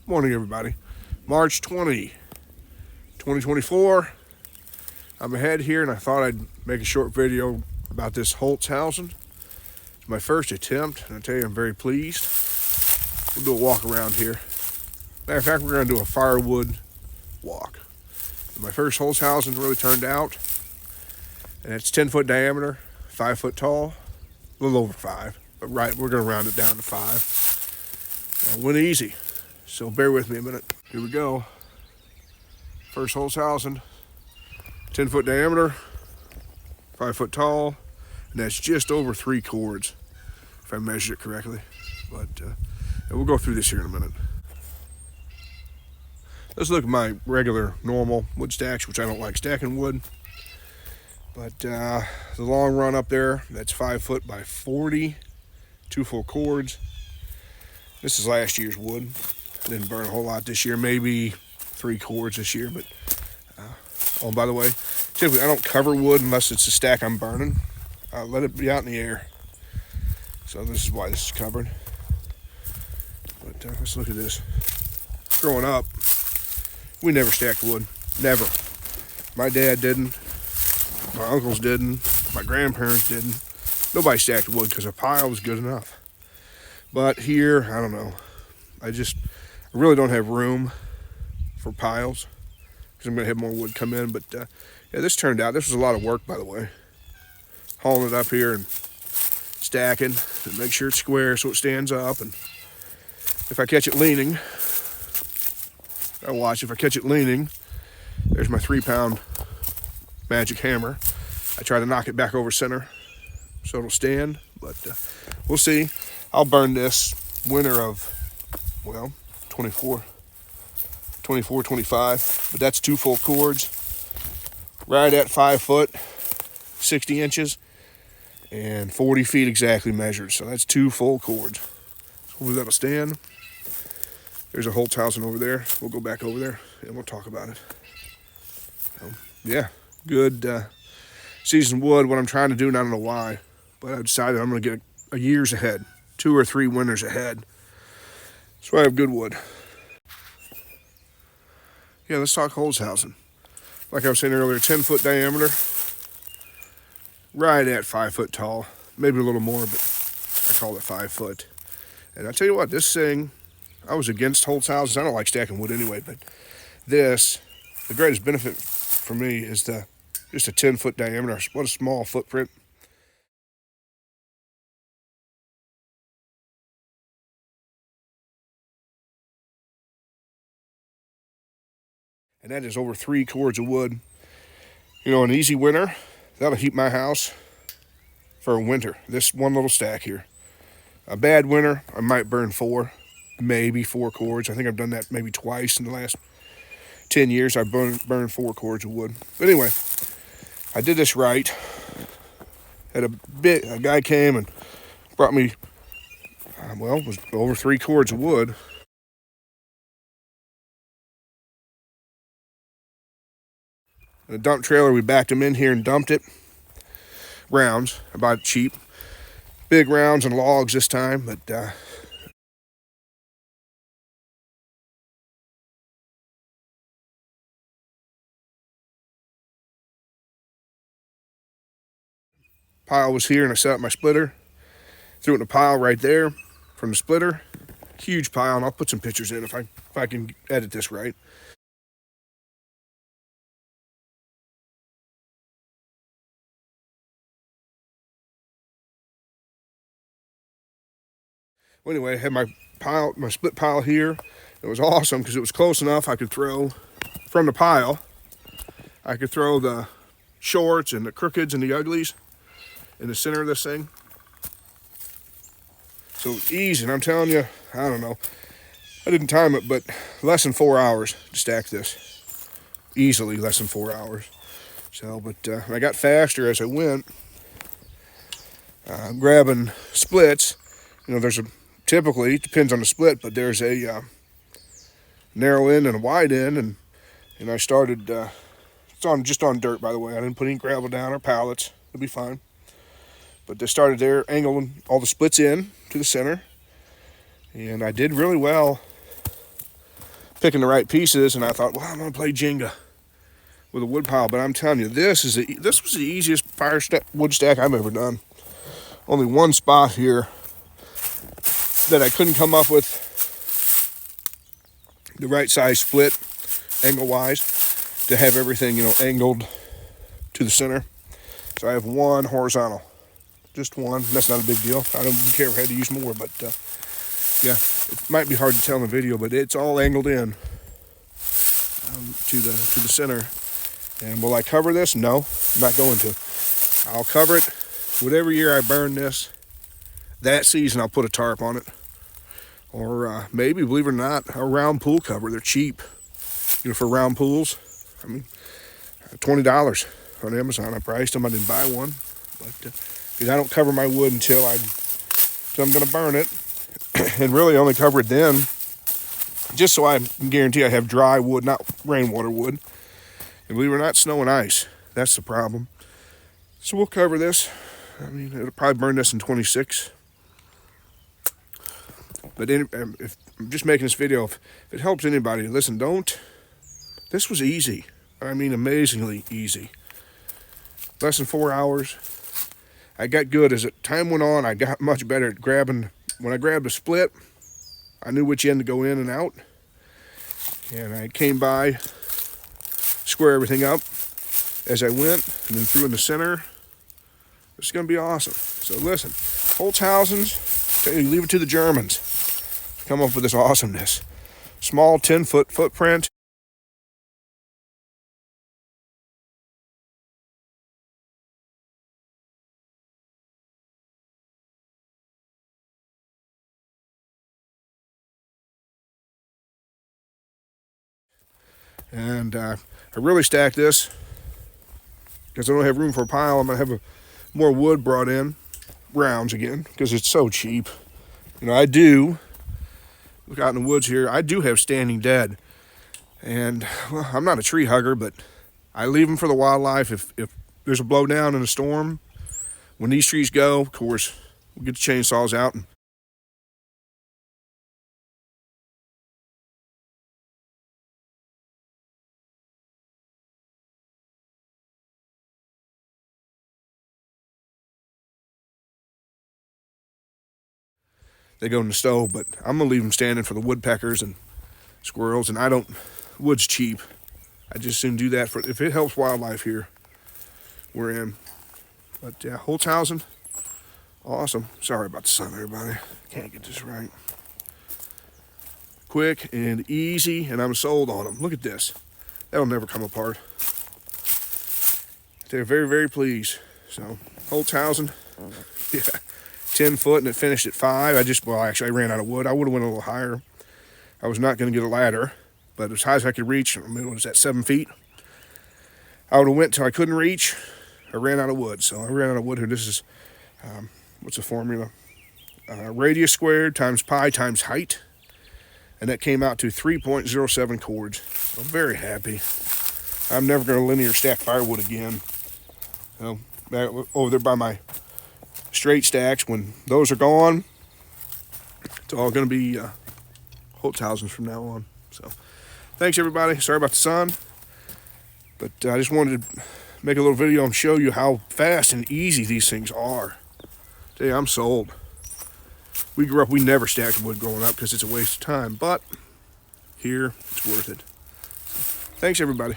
Morning, everybody. March 2024. I'm ahead here, and I thought I'd make a short video about this Holzhausen. It's my first attempt, and I tell you, I'm very pleased. We'll do a walk around here. Matter of fact, we're going to do a firewood walk. My first Holzhausen really turned out, and it's 10-foot diameter, 5 foot tall, a little over 5. But right, we're going to round it down to 5. Went easy. So bear with me a minute. Here we go. First Holzhausen, 10-foot diameter, 5 foot tall, and that's just over 3 cords, if I measured it correctly. But we'll go through this here in a minute. Let's look at my regular, normal wood stacks, which I don't like stacking wood. But the long run up there, that's 5 foot by 40, 2 full cords. This is last year's wood. Didn't burn a whole lot this year, maybe 3 cords this year. But oh, by the way, typically I don't cover wood unless it's a stack I'm burning. I let it be out in the air. So this is why this is covered. But let's look at this. Growing up, we never stacked wood. Never. My dad didn't. My uncles didn't. My grandparents didn't. Nobody stacked wood because a pile was good enough. But here, I don't know. I really don't have room for piles because I'm going to have more wood come in. But yeah, this turned out, this was a lot of work, by the way. Hauling it up here and stacking and make sure it's square so it stands up. And if I catch it leaning, if I catch it leaning, there's my 3-pound magic hammer. I try to knock it back over center so it'll stand, but we'll see. I'll burn this winter of, 24, 25, but that's 2 full cords, right at 5 foot, 60 inches, and 40 feet exactly measured. So that's 2 full cords. Hopefully that'll stand. There's a Holzhausen over there. We'll go back over there and we'll talk about it. Yeah, good seasoned wood. What I'm trying to do, and I don't know why, but I decided I'm going to get a year's ahead, 2 or 3 winters ahead. So I have good wood. Yeah, let's talk Holzhausen. Like I was saying earlier, 10-foot diameter, right at 5 foot tall, maybe a little more, but I call it 5 foot. And I tell you what, this thing, I was against Holzhausen. I don't like stacking wood anyway, but this, the greatest benefit for me is just a 10-foot diameter. What a small footprint. And that is over 3 cords of wood. You know, an easy winter, that'll heat my house for a winter. This one little stack here. A bad winter, I might burn 4, maybe 4 cords. I think I've done that maybe twice in the last 10 years. I've burned 4 cords of wood. But anyway, I did this right. A guy came and brought me, it was over 3 cords of wood. In a dump trailer, we backed him in here and dumped it. Rounds, I bought it cheap. Big rounds and logs this time, but pile was here, and I set up my splitter. Threw it in a pile right there from the splitter. Huge pile, and I'll put some pictures in if I can edit this right. Well, anyway, I had my split pile here. It was awesome because it was close enough. I could throw from the pile. I could throw the shorts and the crookeds and the uglies in the center of this thing. So easy, and I'm telling you, I don't know. I didn't time it, but less than 4 hours to stack this. Easily less than 4 hours. So, but I got faster as I went. Grabbing splits. You know, typically, it depends on the split, but there's a narrow end and a wide end, and I started, it's just on dirt, by the way. I didn't put any gravel down or pallets. It'll be fine. But I started there, angling all the splits in to the center, and I did really well picking the right pieces, and I thought, well, I'm gonna play Jenga with a wood pile. But I'm telling you, this was the easiest wood stack I've ever done. Only one spot here that I couldn't come up with the right size split angle wise to have everything, angled to the center. So I have one horizontal, just one. That's not a big deal. I don't care if I had to use more, but yeah, it might be hard to tell in the video, but it's all angled in to the center. And will I cover this? No, I'm not going to. I'll cover it. Whatever year I burn this, that season I'll put a tarp on it. Or maybe, believe it or not, a round pool cover. They're cheap, for round pools. I mean, $20 on Amazon. I priced them. I didn't buy one, but because I don't cover my wood until I'm going to burn it, and really only cover it then, just so I can guarantee I have dry wood, not rainwater wood. And believe it or not, snow and ice. That's the problem. So we'll cover this. I mean, it'll probably burn this in 26. But if I'm just making this video, if it helps anybody, listen, this was easy. I mean, amazingly easy. Less than 4 hours. I got good. As time went on, I got much better at grabbing. When I grabbed a split, I knew which end to go in and out. And I came by, square everything up as I went, and then threw in the center. It's going to be awesome. So listen, Holzhausen's, okay, leave it to the Germans to come up with this awesomeness. Small 10-foot footprint. And I really stacked this because I don't have room for a pile. I'm going to have more wood brought in, rounds again, because it's so cheap. I do, look out in the woods here, I do have standing dead. And, well, I'm not a tree hugger, but I leave them for the wildlife. If there's a blowdown in a storm, when these trees go, of course, we'll get the chainsaws out and they go in the stove. But I'm going to leave them standing for the woodpeckers and squirrels. And wood's cheap. I just soon do that if it helps wildlife here, we're in. But yeah, Holzhausen, awesome. Sorry about the sun, everybody. Can't get this right. Quick and easy, and I'm sold on them. Look at this. That'll never come apart. They're very, very pleased. So, Holzhausen, yeah, 10 foot, and it finished at 5. I ran out of wood. I would have went a little higher. I was not going to get a ladder, but as high as I could reach, it was at 7 feet. I would have went till I couldn't reach. I ran out of wood. So I ran out of wood here. This is, what's the formula? Radius squared times pi times height. And that came out to 3.07 cords. I'm very happy. I'm never going to linear stack firewood again. Over there by my straight stacks, when those are gone, it's all going to be Holzhausens from now on. So, thanks everybody. Sorry about the sun, but I just wanted to make a little video and show you how fast and easy these things are. Tell you, I'm sold. We grew up, we never stacked wood growing up because it's a waste of time, but here it's worth it. So, thanks everybody.